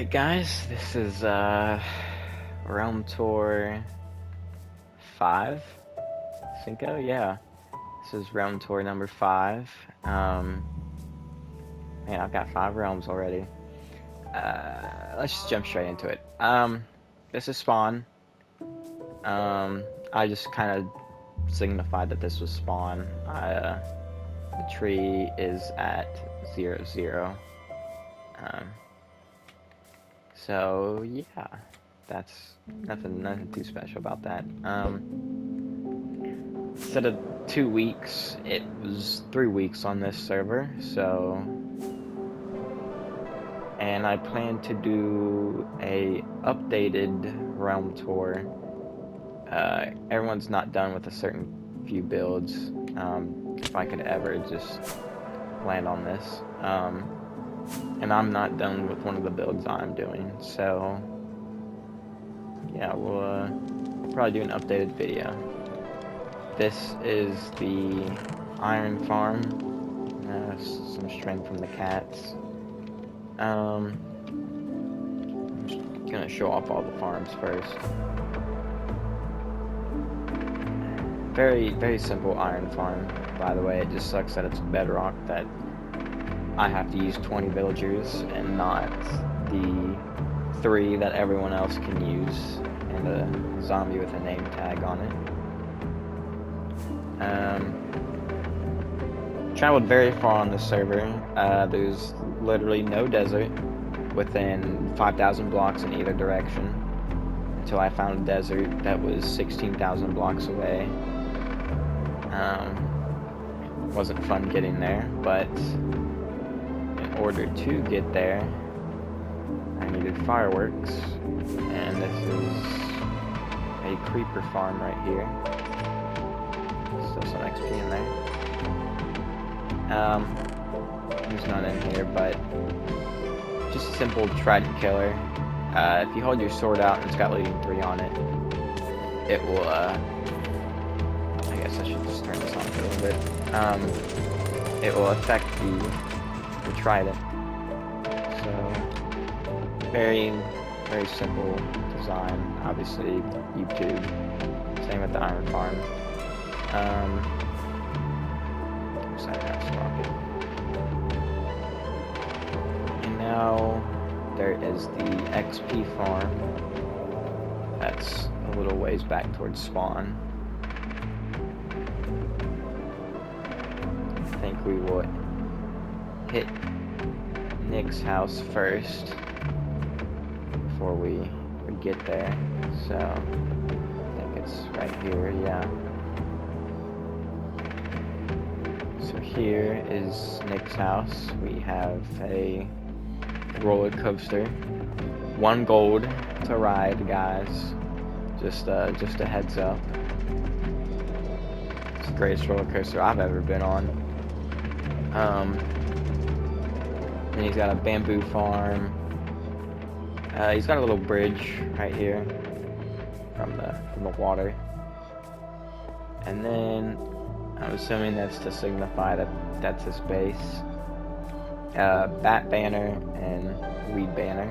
Alright guys, this is Realm Tour 5? Cinco? Yeah. This is Realm Tour number 5. Man, I've got 5 realms already. Let's just jump straight into it. This is Spawn. I just kind of signified that this was Spawn. The tree is at 0, 0. So yeah, that's nothing too special about that. Instead of 2 weeks, it was 3 weeks on this server. So, and I plan to do a updated realm tour. Everyone's not done with a certain few builds. If I could ever just land on this. And I'm not done with one of the builds I'm doing, so yeah, we'll probably do an updated video. This is the iron farm. Some string from the cats. I'm just gonna show off all the farms first. Very simple iron farm, by the way. It just sucks that it's bedrock that I have to use 20 villagers and not the 3 that everyone else can use, and a zombie with a name tag on it. Traveled very far on this server. There's literally no desert within 5,000 blocks in either direction until I found a desert that was 16,000 blocks away. Wasn't fun getting there, but in order to get there, I needed fireworks, and this is a creeper farm right here. Still some XP in there. There's none in here, but just a simple trident killer. If you hold your sword out and it's got leading 3 on it, it will, I guess I should just turn this on for a little bit. It will affect the trident. So, very simple design. Obviously, YouTube. Same with the iron farm. And now there is the XP farm. That's a little ways back towards spawn. I think we will hit Nick's house first before we get there. So I think it's right here, yeah. So here is Nick's house. We have a roller coaster. 1 gold to ride, guys. Just a heads up. It's the greatest roller coaster I've ever been on. And he's got a bamboo farm. He's got a little bridge right here from the water. And then I'm assuming that's to signify that that's his base. Bat banner and weed banner.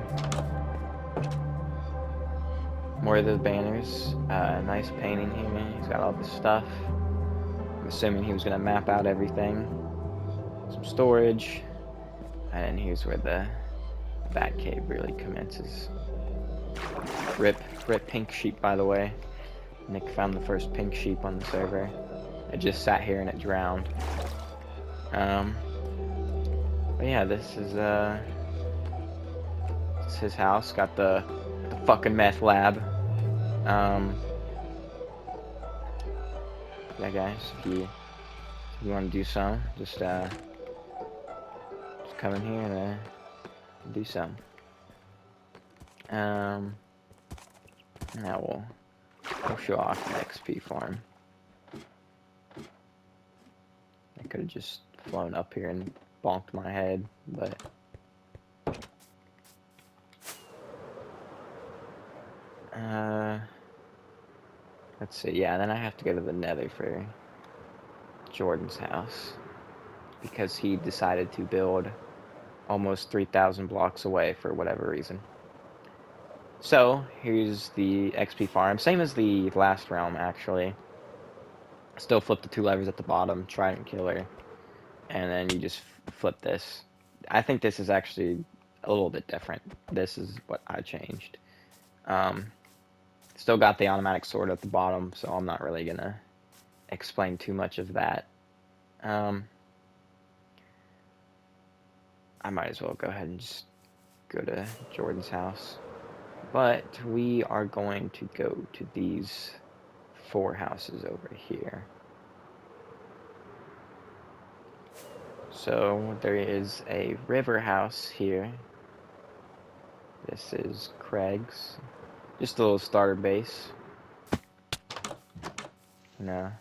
More of those banners. Nice painting here. He's got all this stuff. I'm assuming he was gonna map out everything. Some storage. And here's where the bat cave really commences. Rip pink sheep, by the way. Nick found the first pink sheep on the server. It just sat here and it drowned. But yeah, this is his house. Got the fucking meth lab. Yeah, guys, if you want to do some, just come in here and do some. Now we'll show off the XP farm. I could have just flown up here and bonked my head, but let's see. Yeah, then I have to go to the Nether for Jordan's house because he decided to build almost 3,000 blocks away for whatever reason. So here's the XP farm, same as the last realm actually. Still flip the 2 levers at the bottom, Trident Killer, and then you just flip this. I think this is actually a little bit different. This is what I changed. Still got the automatic sword at the bottom, so I'm not really gonna explain too much of that. I might as well go ahead and just go to Jordan's house. But we are going to go to these 4 houses over here. So there is a river house here. This is Craig's. Just a little starter base. No,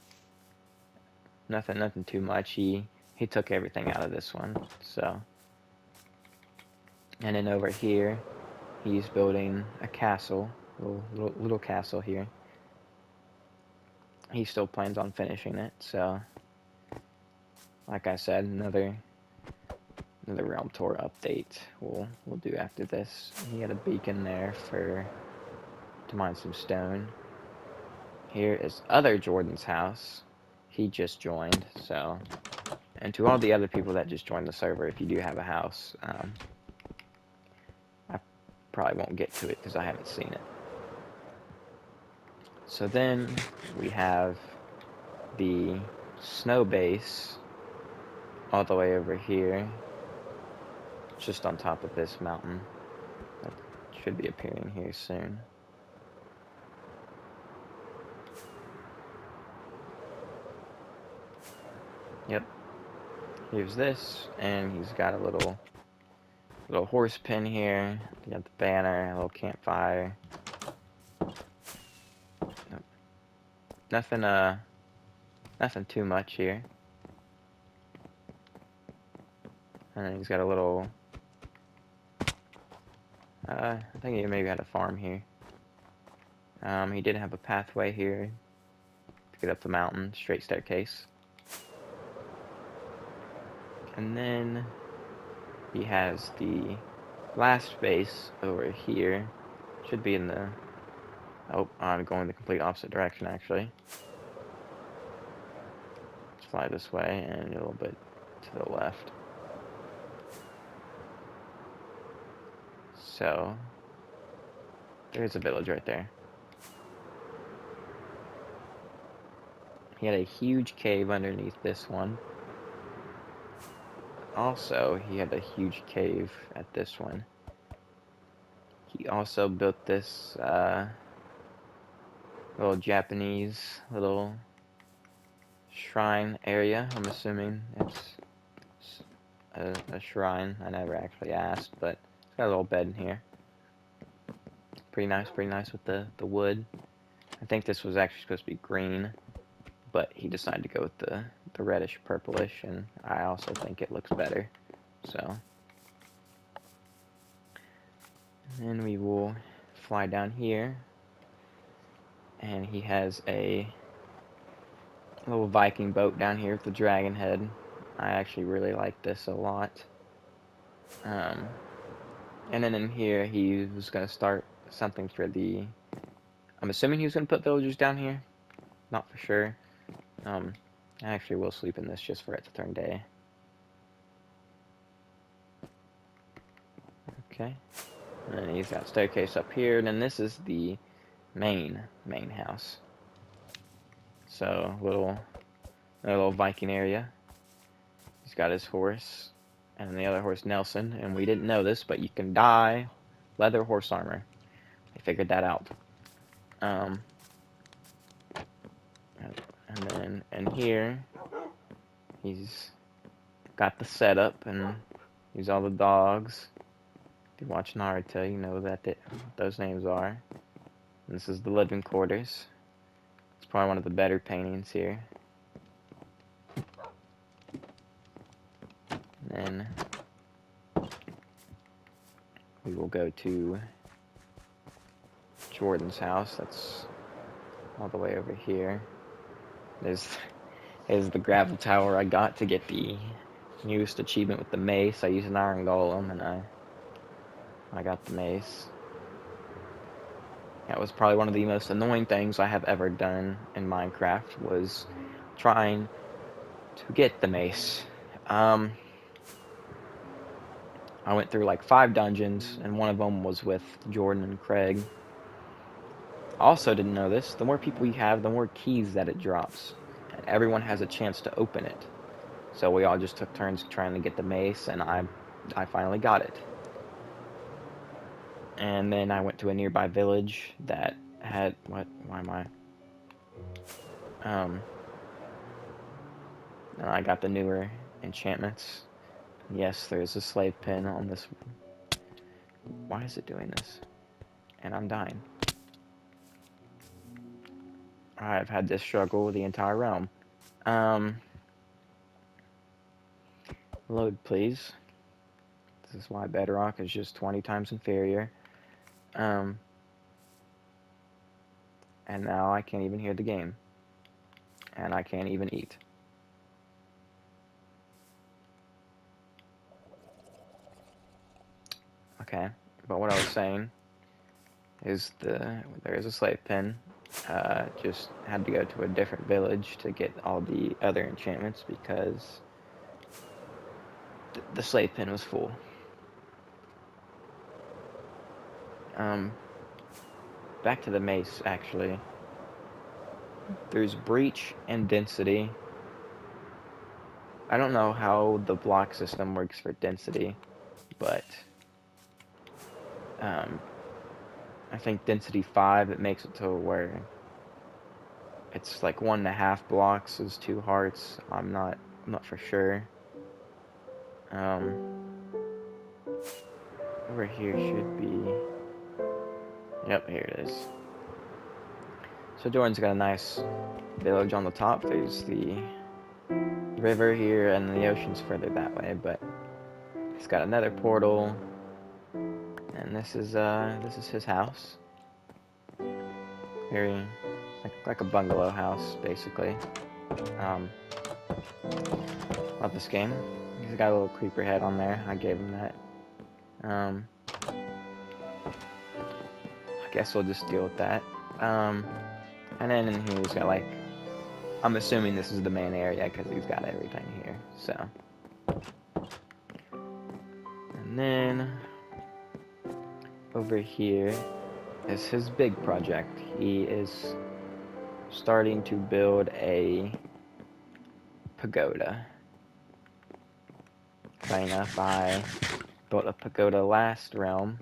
nothing too much. He took everything out of this one. So, and then over here, he's building a castle, little castle here. He still plans on finishing it. So, like I said, another realm tour update we'll do after this. He had a beacon there to mine some stone. Here is other Jordan's house. He just joined, so. And to all the other people that just joined the server, if you do have a house, I probably won't get to it because I haven't seen it. So then we have the snow base all the way over here, just on top of this mountain. That should be appearing here soon. Yep. Here's this, and he's got a little horse pen here. You got the banner, a little campfire. Nothing too much here. And then he's got a little. I think he maybe had a farm here. He did have a pathway here to get up the mountain, straight staircase. And then he has the last base over here. Should be in the. Oh, I'm going the complete opposite direction actually. Let's fly this way and a little bit to the left. So, there's a village right there. He had a huge cave underneath this one. Also, he had a huge cave at this one. He also built this little Japanese little shrine area. I'm assuming it's a shrine. I never actually asked, but it's got a little bed in here. Pretty nice with the wood. I think this was actually supposed to be green, but he decided to go with the reddish purplish, and I also think it looks better. So, and then we will fly down here, and he has a little Viking boat down here with the dragon head. I actually really like this a lot. And then in here, he was going to start something for the. I'm assuming he was going to put villagers down here. Not for sure. I actually will sleep in this just for it to turn day. Okay. And then he's got staircase up here. And then this is the main house. So, a little Viking area. He's got his horse. And the other horse, Nelson. And we didn't know this, but you can dye leather horse armor. I figured that out. And then in here, he's got the setup and he's all the dogs. If you watch Naruto, you know that those names are. And this is the living quarters. It's probably one of the better paintings here. And then we will go to Jordan's house. That's all the way over here. There's the gravel tower I got to get the newest achievement with the mace. I used an iron golem and I got the mace. That was probably one of the most annoying things I have ever done in Minecraft, was trying to get the mace. I went through like 5 dungeons, and one of them was with Jordan and Craig. I also didn't know this. The more people you have, the more keys that it drops. And everyone has a chance to open it. So we all just took turns trying to get the mace, and I finally got it. And then I went to a nearby village that had why am I? And I got the newer enchantments. Yes, there's a slave pin on this. Why is it doing this? And I'm dying. I've had this struggle the entire realm. Load, please. This is why Bedrock is just 20 times inferior. And now I can't even hear the game. And I can't even eat. Okay, but what I was saying is there is a slave pen. Just had to go to a different village to get all the other enchantments because the slave pen was full. Back to the mace, actually. There's breach and density. I don't know how the block system works for density, but I think density 5, it makes it to where it's like 1.5 blocks is 2 hearts. I'm not for sure. Over here should be. Yep, here it is. So Jordan's got a nice village on the top. There's the river here, and the ocean's further that way. But he's got another portal, and this is his house. Very like a bungalow house, basically. Love this game. He's got a little creeper head on there. I gave him that. I guess we'll just deal with that. And then in here he's got like, I'm assuming this is the main area because he's got everything here. So, and then over here is his big project. He is starting to build a pagoda. Funny enough, I built a pagoda last realm,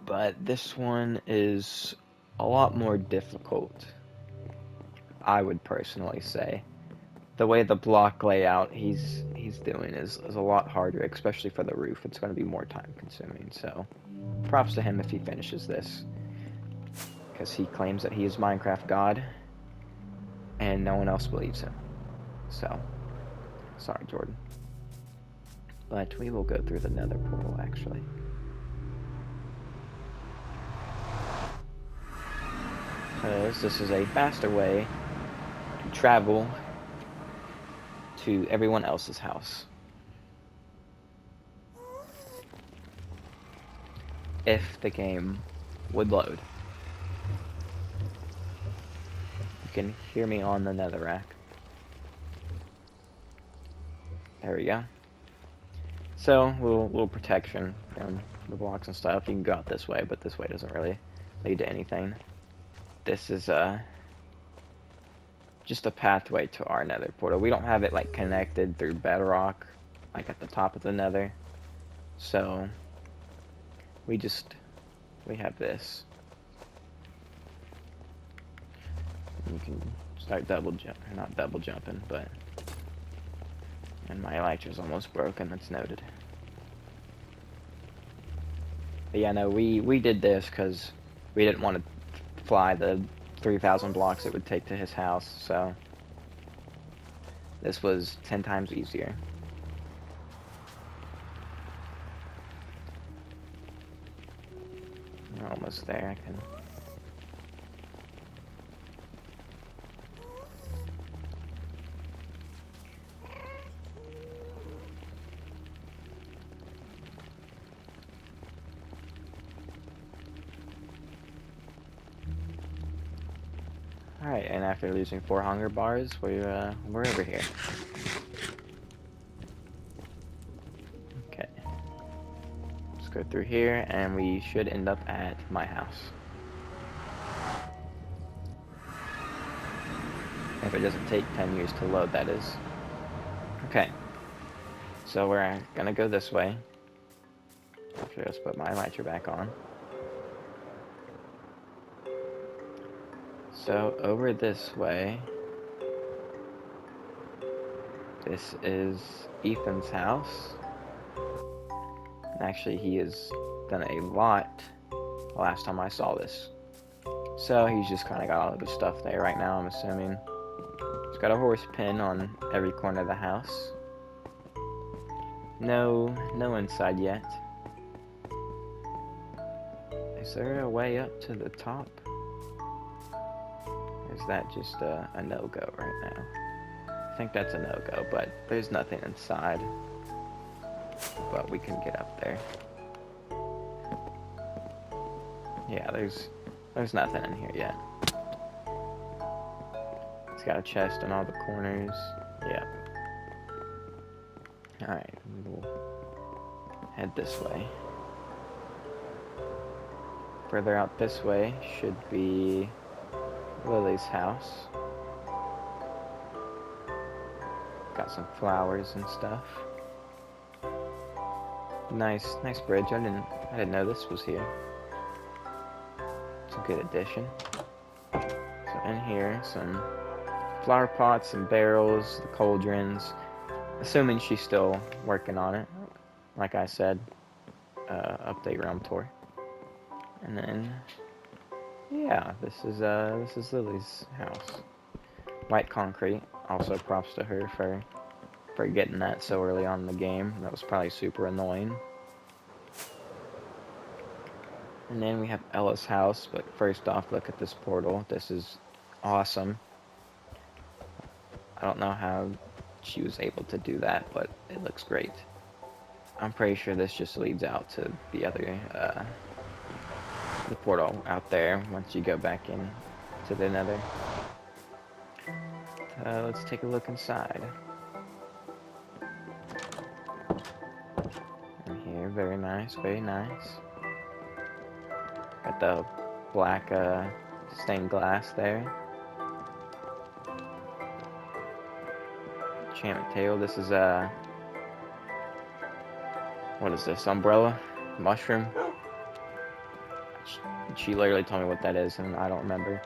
but this one is a lot more difficult, I would personally say. The way the block layout he's doing is a lot harder, especially for the roof. It's going to be more time consuming, so props to him if he finishes this, because he claims that he is Minecraft God, and no one else believes him. So, sorry, Jordan. But we will go through the nether portal, actually. Because this is a faster way to travel to everyone else's house. If the game would load. You can hear me on the netherrack. There we go. So, little protection from the blocks and stuff. You can go out this way, but this way doesn't really lead to anything. This is just a pathway to our nether portal. We don't have it like connected through bedrock, like at the top of the nether. So, we have this. You can start not double jumping, but... And my elytra's almost broken, that's noted. But yeah, no, we did this because we didn't want to fly the 3,000 blocks it would take to his house, so... This was 10 times easier. We're almost there, I can... Alright, and after losing 4 hunger bars, we're over here. Okay. Let's go through here, and we should end up at my house. If it doesn't take 10 years to load, that is. Okay. So we're gonna go this way. Actually, let's put my elytra back on. So, over this way, this is Ethan's house. And actually, he has done a lot the last time I saw this. So, he's just kind of got all of his stuff there right now, I'm assuming. He's got a horse pen on every corner of the house. No inside yet. Is there a way up to the top? Or is that just a no-go right now? I think that's a no-go, but there's nothing inside. But we can get up there. Yeah, there's nothing in here yet. It's got a chest in all the corners. Yeah. Alright, we'll head this way. Further out this way should be Lily's house. Got some flowers and stuff. Nice bridge. I didn't know this was here. It's a good addition. So in here, some flower pots and barrels, the cauldrons. Assuming she's still working on it. Like I said, update realm tour. And then, yeah, this is Lily's house. White concrete. Also, props to her for getting that so early on in the game. That was probably super annoying. And then we have Ella's house, but first off, look at this portal. This is awesome. I don't know how she was able to do that, but it looks great. I'm pretty sure this just leads out to the other, the portal out there once you go back in to the nether. Let's take a look inside. In here, very nice, very nice. Got the black stained glass there. Enchantment table. This is what is this? Umbrella? Mushroom? She literally told me what that is, and I don't remember.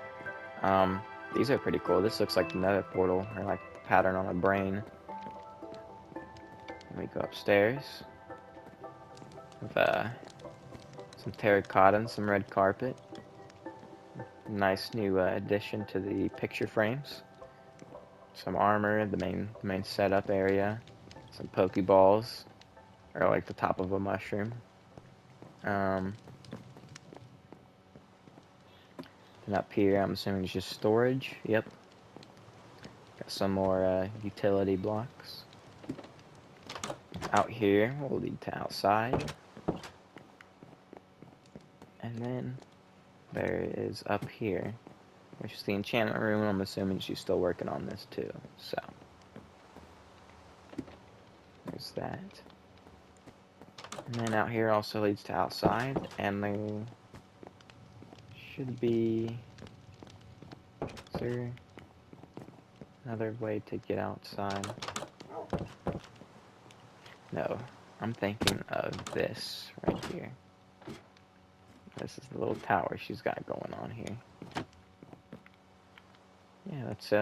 These are pretty cool. This looks like the nether portal, or like the pattern on a brain. Let me go upstairs. With some terracotta and some red carpet. Nice new addition to the picture frames. Some armor, the main setup area. Some pokeballs, or like the top of a mushroom. And up here, I'm assuming it's just storage. Yep. Got some more utility blocks. Out here will lead to outside. And then there is up here, which is the enchantment room. I'm assuming she's still working on this too. So there's that. And then out here also leads to outside, and there should be, is there another way to get outside? No, I'm thinking of this right here. This is the little tower she's got going on here. Yeah, that's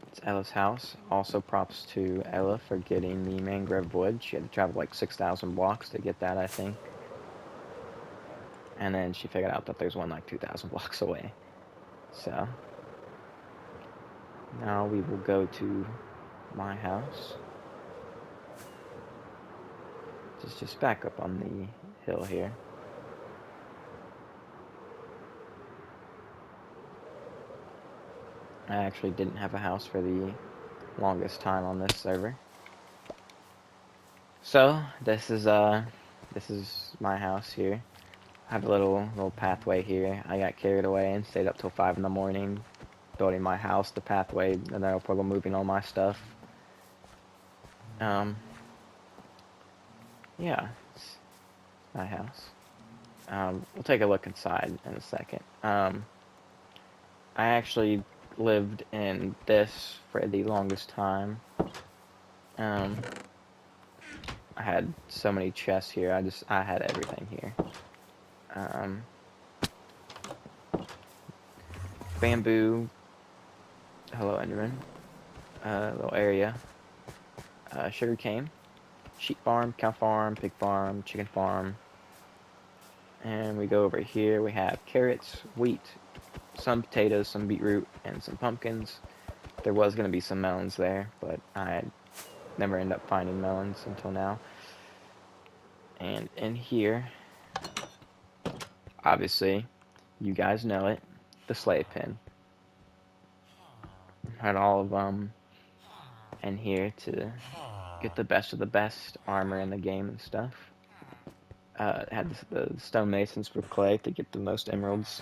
it's Ella's house. Also props to Ella for getting the mangrove wood. She had to travel like 6,000 blocks to get that, I think. And then she figured out that there's one like 2,000 blocks away. So now we will go to my house. Just back up on the hill here. I actually didn't have a house for the longest time on this server. So this is my house here. I have a little pathway here. I got carried away and stayed up till 5 in the morning building my house, the pathway, and then I'll probably moving all my stuff. Um, yeah, it's my house. We'll take a look inside in a second. I actually lived in this for the longest time. Um, I had so many chests here. I had everything here. Um, Bamboo. Hello, Enderman. Little area. Sugar cane. Sheep farm, cow farm, pig farm, chicken farm. And we go over here. We have carrots, wheat, some potatoes, some beetroot, and some pumpkins. There was going to be some melons there, but I never end up finding melons until now. And in here, obviously, you guys know it, the slave pen. Had all of them in here to get the best of the best armor in the game and stuff. Had the stonemasons for clay to get the most emeralds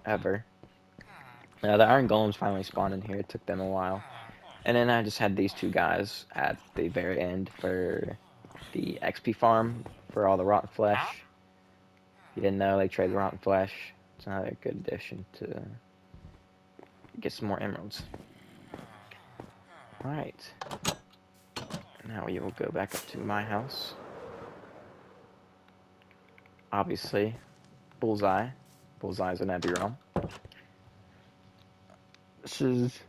ever. The iron golems finally spawned in here. It took them a while. And then I just had these two guys at the very end for the XP farm for all the rotten flesh. You didn't know they trade rotten flesh. It's another good addition to get some more emeralds. Alright. Now we will go back up to my house. Obviously, Bullseye. Bullseye's an Abbey realm. This is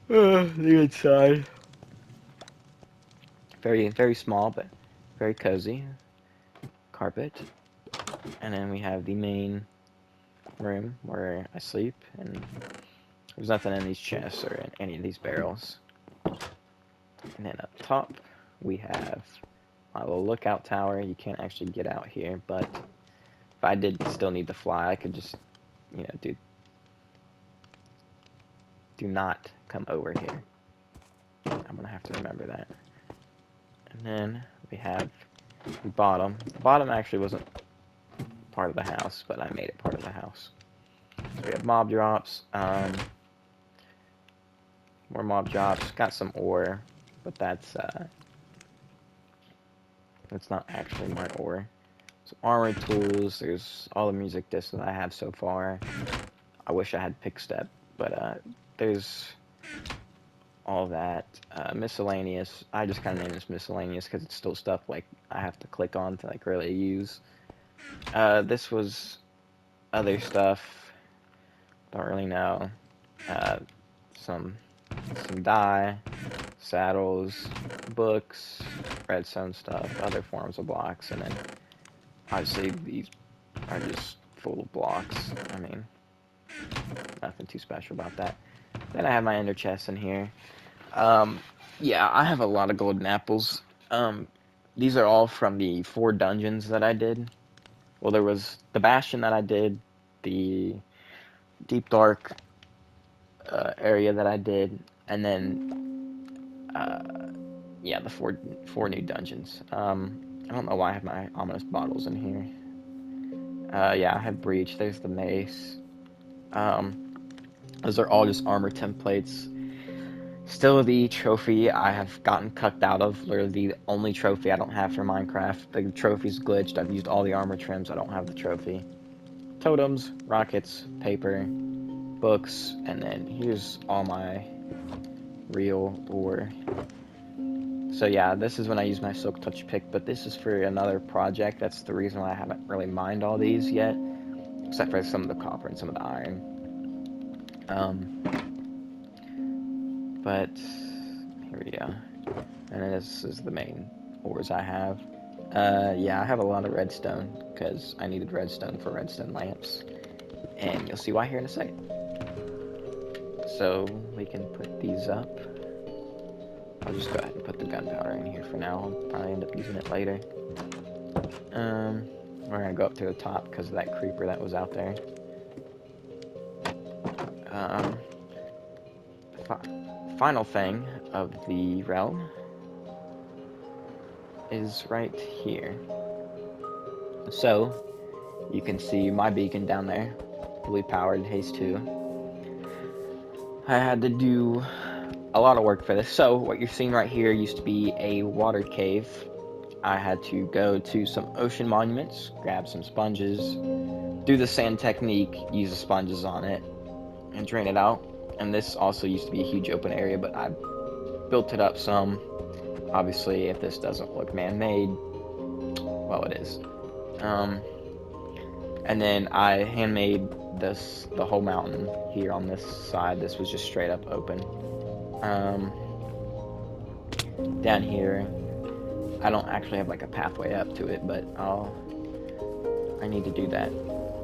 the inside. Very, very small, but very cozy. Carpet. And then we have the main room where I sleep, and there's nothing in these chests or in any of these barrels. And then up top, we have my little lookout tower. You can't actually get out here, but if I did still need to fly, I could just, do not come over here. I'm gonna have to remember that. And then we have the bottom. The bottom actually wasn't part of the house, but I made it part of the house. So we have mob drops. More mob drops. Got some ore, but that's not actually my ore. Some armored tools. There's all the music discs that I have so far. I wish I had pick step, but there's all that. Miscellaneous. I just kind of named this miscellaneous because it's still stuff like I have to click on to like really use. This was other stuff. Don't really know. Some dye, saddles, books, redstone stuff, other forms of blocks, and then obviously these are just full of blocks. I mean, nothing too special about that. Then I have my ender chest in here. Yeah, I have a lot of golden apples. These are all from the 4 dungeons that I did. Well, there was the Bastion that I did, the Deep Dark area that I did, and then yeah, the four new dungeons. I don't know why I have my ominous bottles in here. Yeah, I have Breach. There's the mace. Those are all just armor templates. Still the trophy I have gotten cucked out of. Literally the only trophy I don't have for Minecraft. The trophy's glitched. I've used all the armor trims. I don't have the trophy. Totems, rockets, paper, books, and then here's all my real ore. So yeah, this is when I use my Silk Touch pick, but this is for another project. That's the reason why I haven't really mined all these yet, except for some of the copper and some of the iron. But here we go. And then this is the main ores I have. Yeah, I have a lot of redstone because I needed redstone for redstone lamps, and you'll see why here in a second. So we can put these up. I'll just go ahead and put the gunpowder in here for now. I'll probably end up using it later. We're gonna go up to the top because of that creeper that was out there. Final thing of the realm is right here. So you can see my beacon down there, fully powered, Haze 2. I had to do a lot of work for this. So what you're seeing right here used to be a water cave. I had to go to some ocean monuments, grab some sponges, do the sand technique, use the sponges on it, and drain it out. And this also used to be a huge open area, but I built it up some. Obviously, if this doesn't look man-made, well, it is. And then I handmade the whole mountain here on this side. This was just straight up open. Down here, I don't actually have like a pathway up to it, but I need to do that.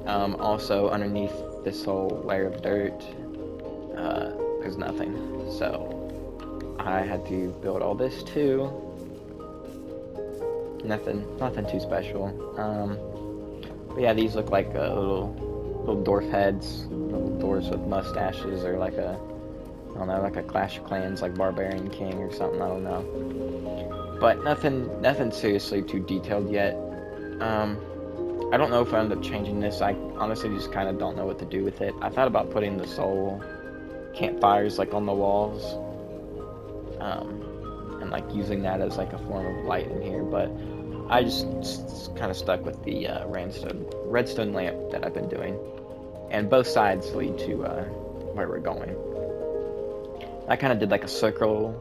Also, underneath this whole layer of dirt, there's nothing. So I had to build all this too. Nothing too special. But yeah, these look like little dwarf heads, little dwarves with mustaches, or like I don't know, like a Clash of Clans, like Barbarian King or something. I don't know. But nothing seriously too detailed yet. I don't know if I end up changing this. I honestly just kind of don't know what to do with it. I thought about putting the soul campfires like on the walls, and like using that as like a form of light in here, but I just kind of stuck with the redstone lamp that I've been doing, and both sides lead to where we're going. I kind of did like a circle,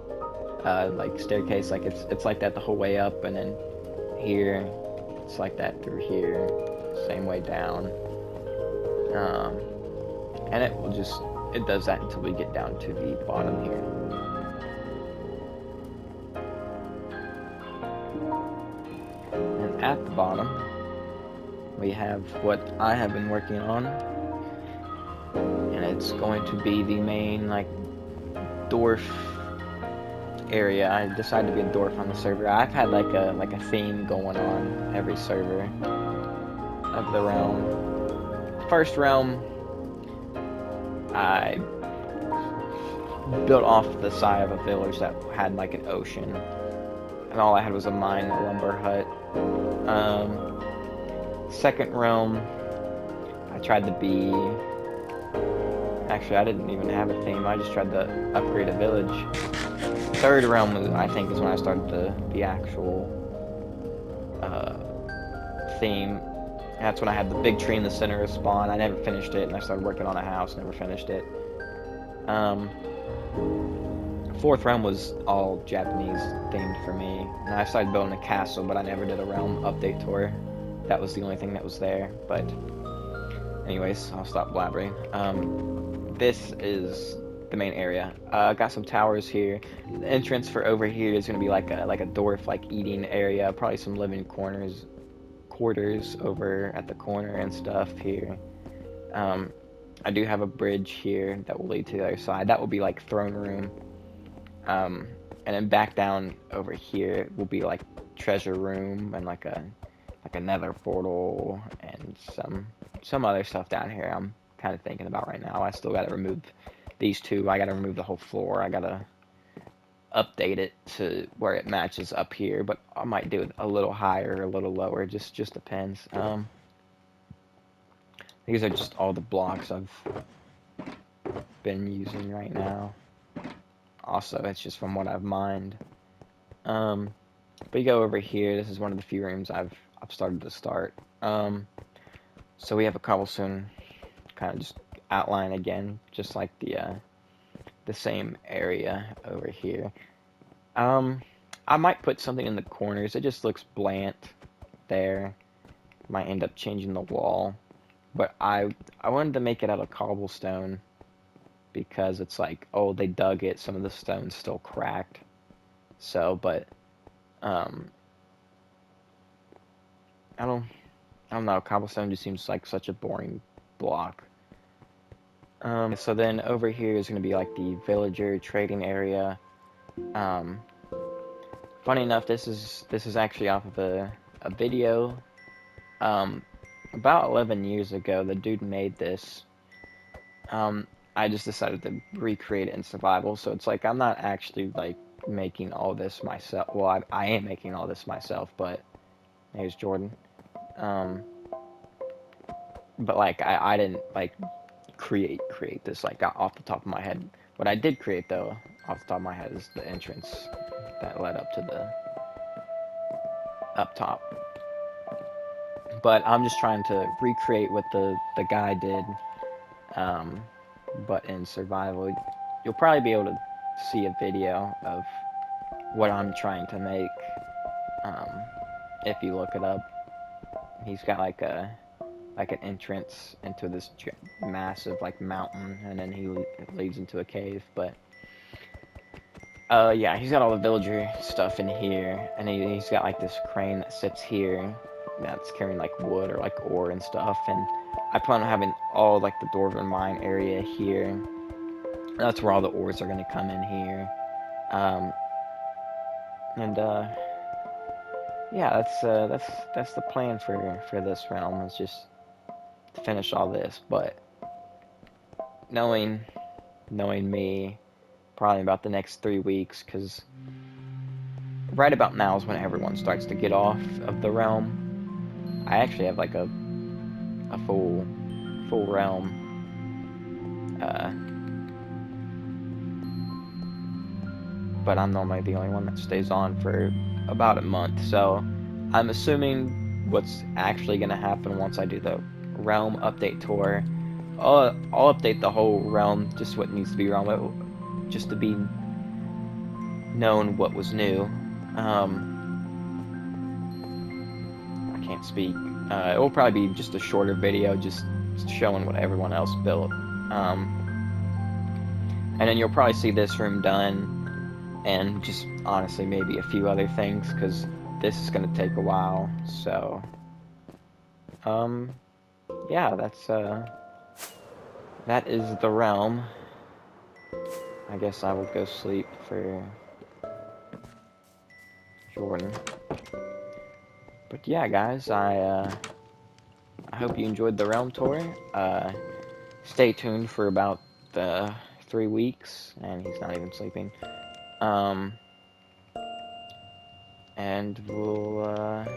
like staircase, like it's like that the whole way up, and then here it's like that through here, same way down, and it does that until we get down to the bottom here. And at the bottom, we have what I have been working on, and it's going to be the main like dwarf area. I decided to be a dwarf on the server. I've had like a theme going on every server of the realm. First realm, I built off the side of a village that had like an ocean, and all I had was a mine, a lumber hut. Second realm, I tried to be. Actually, I didn't even have a theme. I just tried to upgrade a village. Third realm, I think, is when I started the actual theme. That's when I had the big tree in the center of spawn. I never finished it, and I started working on a house. Never finished it. Fourth realm was all Japanese themed for me, and I started building a castle, but I never did a realm update tour. That was the only thing that was there. But anyways, I'll stop blabbering. This is the main area. I got some towers here. The entrance for over here is gonna be like a dwarf like eating area. Probably some living quarters over at the corner and stuff here. I do have a bridge here that will lead to the other side. That will be like throne room. And then back down over here will be like treasure room and like a nether portal and some other stuff down here I'm kind of thinking about right now. I still got to remove these two. I got to remove the whole floor. I got to update it to where it matches up here, but I might do it a little higher, a little lower. Just depends. These are just all the blocks I've been using right now. Also, it's just from what I've mined. But you go over here. This is one of the few rooms I've started to start. So we have a cobblestone kind of just outline again, just like the same area over here. I might put something in the corners. It just looks bland there. Might end up changing the wall, but I wanted to make it out of cobblestone because it's like, oh, they dug it. Some of the stone's still cracked. So, but I don't know. Cobblestone just seems like such a boring block. So then over here is going to be like the villager trading area. Funny enough, this is actually off of a video. About 11 years ago, the dude made this. I just decided to recreate it in survival, so it's like I'm not actually like making all this myself. Well, I am making all this myself, but here's Jordan. But like I didn't like create this like off the top of my head. What I did create though, off the top of my head, is the entrance that led up to the up top. But I'm just trying to recreate what the guy did, but in survival. You'll probably be able to see a video of what I'm trying to make, if you look it up. He's got like an entrance into this massive like mountain, and then he leads into a cave. But yeah, he's got all the villager stuff in here, and he's got like this crane that sits here that's carrying like wood or like ore and stuff. And I plan on having all like the Dwarven mine area here. That's where all the ores are gonna come in here. And yeah, that's the plan for this realm. Is just to finish all this. But knowing me, probably about the next 3 weeks, because right about now is when everyone starts to get off of the realm. I actually have like a full realm, but I'm normally the only one that stays on for about a month. So I'm assuming what's actually gonna happen once I do the realm update tour. I'll update the whole realm, just what needs to be realm, just to be known what was new. I can't speak. It will probably be just a shorter video, just showing what everyone else built. And then you'll probably see this room done, and just honestly maybe a few other things, because this is going to take a while. So, yeah, that is the realm. I guess I will go sleep for Jordan. But yeah, guys, I hope you enjoyed the realm tour. Stay tuned for about 3 weeks, and he's not even sleeping. And we'll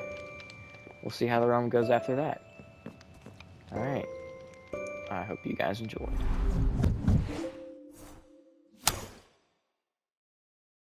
see how the realm goes after that. All right. I hope you guys enjoyed.